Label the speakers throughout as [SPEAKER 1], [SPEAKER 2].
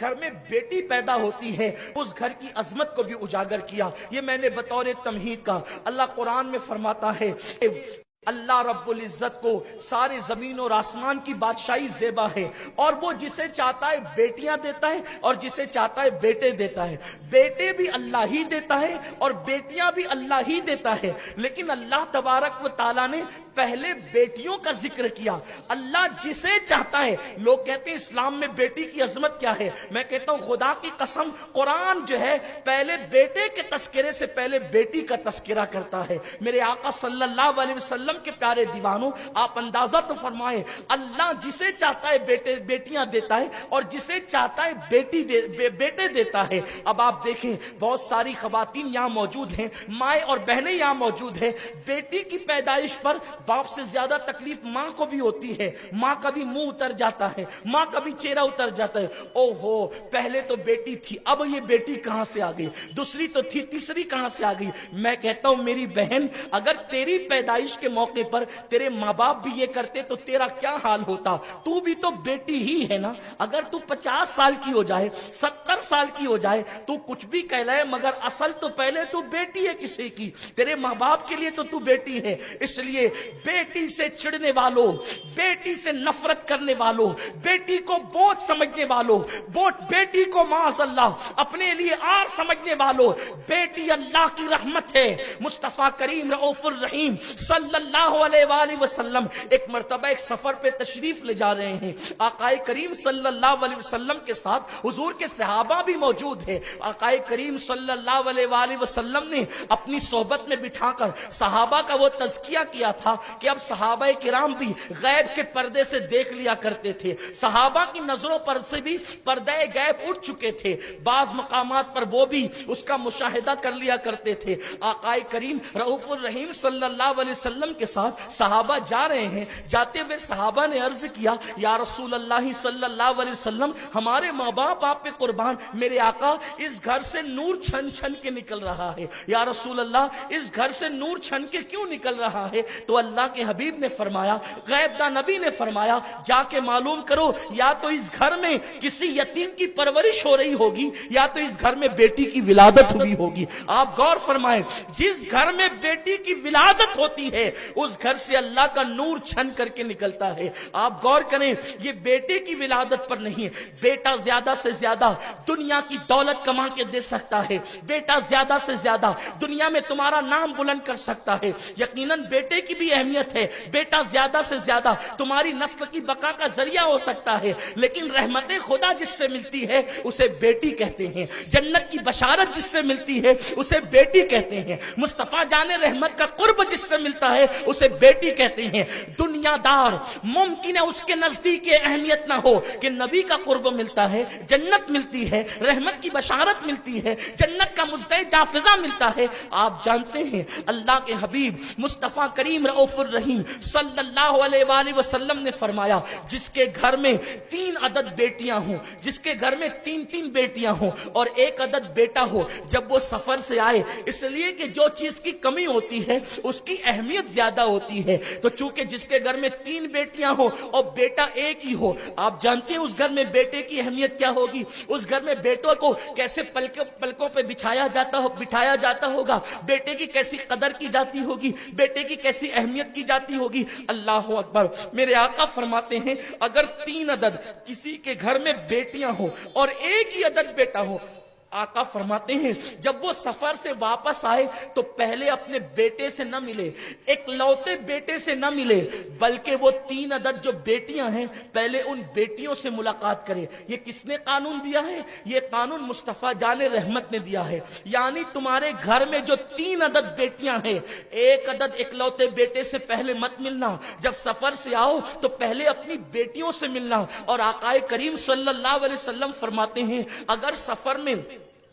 [SPEAKER 1] گھر میں بیٹی پیدا ہوتی ہے اس گھر کی عظمت کو بھی اجاگر کیا. یہ میں نے بطور تمہید کا. اللہ قرآن میں فرماتا ہے اللہ رب العزت کو سارے زمین اور آسمان کی بادشاہی زیبا ہے، اور وہ جسے چاہتا ہے بیٹیاں دیتا ہے اور جسے چاہتا ہے بیٹے دیتا ہے. بیٹے بھی اللہ ہی دیتا ہے اور بیٹیاں بھی اللہ ہی دیتا ہے، لیکن اللہ تبارک و تعالیٰ نے پہلے بیٹیوں کا ذکر کیا. اللہ جسے چاہتا ہے. لوگ کہتے ہیں اسلام میں بیٹی کی عظمت کیا ہے؟ میں کہتا ہوں خدا کی قسم قرآن جو ہے پہلے بیٹے کے تذکرے سے پہلے بیٹی کا تذکرہ کرتا ہے. میرے آقا صلی اللہ علیہ وسلم کے پیارے دیوانوں، آپ اندازہ تو فرمائیں، اللہ جسے چاہتا ہے بیٹیاں دیتا ہے اور جسے چاہتا ہے بیٹے دیتا ہے. اب آپ دیکھیں بہت ساری خواتین یہاں موجود ہیں، مائیں اور بہنیں یہاں موجود ہیں. بیٹی کی پیدائش پر باپ سے زیادہ تکلیف ماں کو بھی ہوتی ہے. ماں کا بھی منہ اتر جاتا ہے، ماں کا بھی چہرہ اتر جاتا ہے. او ہو، پہلے تو بیٹی تھی، اب یہ بیٹی کہاں سے آ گئی؟ دوسری تو تھی، تیسری کہاں سے آ گئی؟ میں کہتا ہوں میری بہن، اگر تیری پیدائش کے موقع پر تیرے ماں باپ بھی یہ کرتے تو تیرا کیا حال ہوتا؟ تو بھی تو بیٹی ہی ہے نا. اگر تو 50 سال کی ہو جائے، 70 سال کی ہو جائے، تو کچھ بھی کہلائے، مگر اصل تو پہلے تو بیٹی ہے کسی کی. تیرے ماں باپ کے لیے تو بیٹی ہے. اس لیے بیٹی سے چڑھنے والوں، بیٹی سے نفرت کرنے والوں، بیٹی کو بوجھ سمجھنے والوں، بیٹی کو معاذ اللہ اپنے لیے آر سمجھنے والوں، بیٹی اللہ کی رحمت ہے. مصطفیٰ کریم رؤوف الرحیم صلی اللہ علیہ وآلہ وسلم ایک مرتبہ ایک سفر پہ تشریف لے جا رہے ہیں. آقائے کریم صلی اللہ علیہ وسلم کے ساتھ حضور کے صحابہ بھی موجود ہیں. آقائے کریم صلی اللہ علیہ وآلہ وسلم نے اپنی صحبت میں بٹھا کر صحابہ کا وہ تزکیہ کیا تھا کہ اب صحابہ کرام بھی غیب کے پردے سے دیکھ لیا کرتے تھے. صحابہ کی نظروں پر سے بھی پردے غیب اٹھ چکے تھے. بعض مقامات پر وہ بھی اس کا مشاہدہ کر لیا کرتے تھے. آقائے کریم رؤوف الرحیم صلی اللہ علیہ وسلم کے ساتھ صحابہ جا رہے ہیں. جاتے ہوئے صحابہ نے عرض کیا، یا رسول اللہ صلی اللہ علیہ وسلم، ہمارے ماں باپ آپ پہ قربان، میرے آقا اس گھر سے نور چھن چھن کے نکل رہا ہے. یا رسول اللہ، اس گھر سے نور چھن کے کیوں نکل رہا ہے؟ تو اللہ کے حبیب نے فرمایا، غیب داں نبی نے فرمایا، جا کے معلوم کرو، یا تو اس گھر میں کسی یتیم کی پرورش ہو رہی ہوگی یا تو اس گھر میں بیٹی کی ولادت ہوئی ہوگی. آپ غور فرمائیں، جس گھر میں بیٹی کی ولادت ہوتی ہے اس گھر سے اللہ کا نور چھن کر کے نکلتا ہے. آپ غور کریں، یہ بیٹے کی ولادت پر نہیں ہے. بیٹا زیادہ سے زیادہ دنیا کی دولت کما کے دے سکتا ہے، بیٹا زیادہ سے زیادہ دنیا میں تمہارا نام بلند کر سکتا ہے. یقیناً بیٹے کی بھی اہمیت ہے. بیٹا زیادہ سے زیادہ تمہاری نسل کی بقا کا ذریعہ ہو سکتا ہے، لیکن رحمت خدا جس سے ملتی ہے اسے بیٹی کہتے ہیں. جنت کی بشارت جس سے ملتی ہے اسے بیٹی کہتے ہیں. مصطفیٰ جان رحمت کا قرب جس سے ملتا ہے اسے بیٹی کہتے ہیں. دنیا دار ممکن ہے اس کے نزدیک یہ اہمیت نہ ہو کہ نبی کا قرب ملتا ہے، جنت ملتی ہے، رحمت کی بشارت ملتی ہے، جنت کا مزدہ جافزہ ملتا ہے. آپ جانتے ہیں اللہ کے حبیب مصطفیٰ کریم رؤوف الرحیم صلی اللہ علیہ وآلہ وسلم نے فرمایا، جس کے گھر میں 3 عدد بیٹیاں ہوں، جس کے گھر میں 3 بیٹیاں ہوں اور 1 عدد بیٹا ہو، جب وہ سفر سے آئے، اس لیے کہ جو چیز کی کمی ہوتی ہے اس کی اہمیت زیادہ ہوتی ہے، تو چونکہ جس کے گھر میں 3 بیٹیاں ہو اور بیٹا 1 ہی ہو، آپ جانتے ہیں اس گھر میں بیٹے کی اہمیت کیا ہوگی. اس گھر میں بیٹوں کو کیسے پلکوں پہ بٹھایا جاتا ہوگا، بیٹے کی کیسی قدر کی جاتی ہوگی، بیٹے کی کیسی اہمیت کی جاتی ہوگی. اللہ اکبر. میرے آقا فرماتے ہیں اگر 3 عدد کسی کے گھر میں بیٹیاں ہوں اور 1 ہی عدد بیٹا ہو، آقا فرماتے ہیں جب وہ سفر سے واپس آئے تو پہلے اپنے بیٹے سے نہ ملے، ایک لوتے بیٹے سے نہ ملے، بلکہ وہ 3 عدد جو بیٹیاں ہیں پہلے ان بیٹیوں سے ملاقات کرے. یہ کس نے قانون دیا ہے؟ یہ قانون مصطفیٰ جان رحمت نے دیا ہے. یعنی تمہارے گھر میں جو 3 عدد بیٹیاں ہیں، 1 عدد ایک لوتے بیٹے سے پہلے مت ملنا. جب سفر سے آؤ تو پہلے اپنی بیٹیوں سے ملنا. اور آقا کریم صلی اللہ علیہ وسلم فرماتے ہیں اگر سفر میں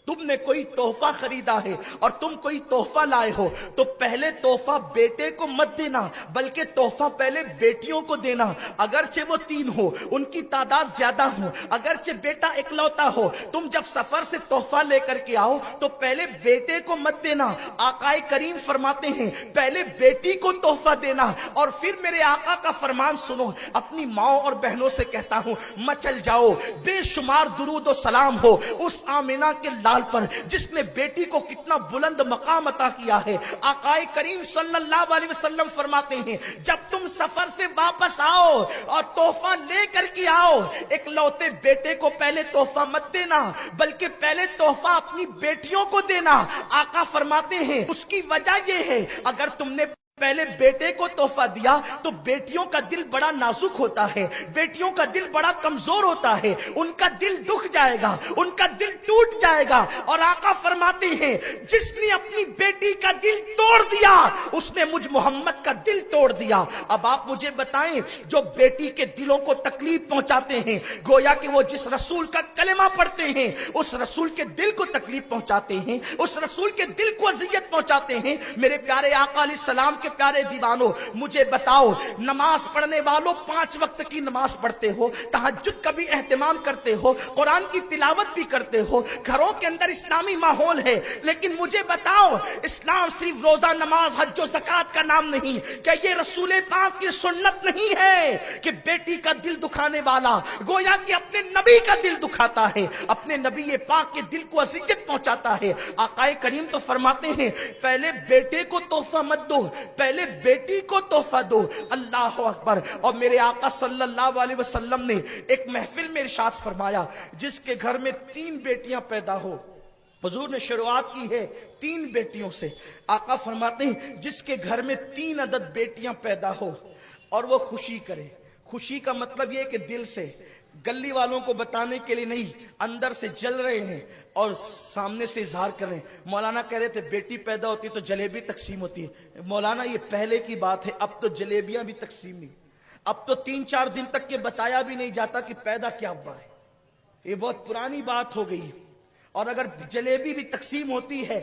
[SPEAKER 1] تم نے کوئی تحفہ خریدا ہے اور تم کوئی تحفہ لائے ہو تو پہلے تحفہ بیٹے کو مت دینا، بلکہ تحفہ پہلے بیٹیوں کو دینا، اگرچہ وہ 3 ہو، ان کی تعداد زیادہ ہو، اگرچہ بیٹا اکلوتا ہو۔ تم جب سفر سے تحفہ لے کر کے آؤ تو پہلے بیٹے کو مت دینا، آقا کریم فرماتے ہیں پہلے بیٹی کو تحفہ دینا۔ اور پھر میرے آقا کا فرمان سنو، اپنی ماں اور بہنوں سے کہتا ہوں مچل جاؤ، بے شمار درود و سلام ہو اس آمینہ کے لال پر جس نے بیٹی کو کتنا بلند مقام عطا کیا ہے۔ آقا کریم صلی اللہ علیہ وسلم فرماتے ہیں جب تم سفر سے واپس آؤ اور تحفہ لے کر کے آؤ، ایک لوتے بیٹے کو پہلے تحفہ مت دینا، بلکہ پہلے تحفہ اپنی بیٹیوں کو دینا۔ آقا فرماتے ہیں اس کی وجہ یہ ہے اگر تم نے پہلے بیٹے کو تحفہ دیا تو بیٹیوں کا دل بڑا نازک ہوتا ہے، بیٹیوں کا دل بڑا کمزور ہوتا ہے، ان کا دل دکھ جائے گا، ان کا دل ٹوٹ جائے گا۔ اور آقا فرماتے ہیں جس نے اپنی بیٹی کا دل توڑ دیا اس نے مجھ محمد کا دل توڑ دیا۔ اب آپ مجھے بتائیں جو بیٹی کے دلوں کو تکلیف پہنچاتے ہیں، گویا کہ وہ جس رسول کا کلمہ پڑھتے ہیں اس رسول کے دل کو تکلیف پہنچاتے ہیں، اس رسول کے دل کو اذیت پہنچاتے ہیں۔ میرے پیارے آقا علیہ السلام کے پیارے دیوانوں، مجھے بتاؤ نماز پڑھنے والوں 5 وقت کی نماز پڑھتے ہو، تہجد کا بھی اہتمام کرتے ہو، قرآن کی تلاوت بھی کرتے ہو، گھروں کے اندر اسلامی ماحول ہے، لیکن مجھے بتاؤ اسلام صرف روزہ نماز حج و زکات کا نام نہیں، کیا یہ رسول پاک کی سنت نہیں ہے کہ بیٹی کا دل دکھانے والا گویا کہ اپنے نبی کا دل دکھاتا ہے، اپنے نبی پاک کے دل کو اذیت پہنچاتا ہے۔ آقا کریم تو فرماتے ہیں پہلے بیٹے کو تحفہ مت دو، پہلے بیٹی کو تحفہ دو۔ اللہ اکبر۔ اور میرے آقا صلی اللہ علیہ وسلم نے ایک محفل میں ارشاد فرمایا جس کے گھر میں 3 بیٹیاں پیدا ہو، حضور نے شروعات کی ہے 3 بیٹیوں سے۔ آقا فرماتے ہیں جس کے گھر میں 3 عدد بیٹیاں پیدا ہو اور وہ خوشی کرے، خوشی کا مطلب یہ کہ دل سے، گلی والوں کو بتانے کے لیے نہیں، اندر سے جل رہے ہیں اور سامنے سے اظہار کر رہے ہیں۔ مولانا کہہ رہے تھے بیٹی پیدا ہوتی تو جلیبی تقسیم ہوتی ہے۔ مولانا یہ پہلے کی بات ہے، اب تو جلیبیاں بھی تقسیم نہیں، اب تو 3-4 دن تک کے بتایا بھی نہیں جاتا کہ پیدا کیا ہوا ہے، یہ بہت پرانی بات ہو گئی۔ اور اگر جلیبی بھی تقسیم ہوتی ہے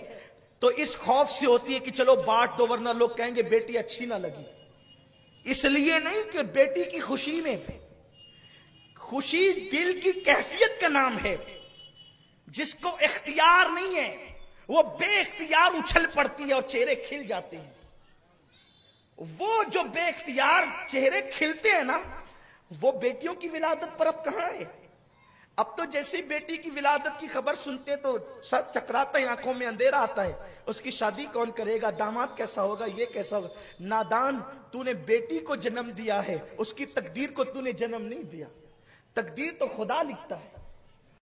[SPEAKER 1] تو اس خوف سے ہوتی ہے کہ چلو بانٹ دو ورنہ لوگ کہیں گے بیٹی اچھی نہ لگی، اس لیے نہیں کہ بیٹی کی خوشی میں، خوشی دل کی کیفیت کا نام ہے، جس کو اختیار نہیں ہے وہ بے اختیار اچھل پڑتی ہے اور چہرے کھل جاتے ہیں۔ وہ جو بے اختیار چہرے کھلتے ہیں نا، وہ بیٹیوں کی ولادت پر اب کہاں ہے؟ اب تو جیسے بیٹی کی ولادت کی خبر سنتے ہیں تو سر چکراتا ہے، آنکھوں میں اندھیرا آتا ہے، اس کی شادی کون کرے گا، داماد کیسا ہوگا، یہ کیسا ہوگا۔ نادان، تو نے بیٹی کو جنم دیا ہے، اس کی تقدیر کو تو نے جنم نہیں دیا، تقدیر تو خدا لکھتا ہے۔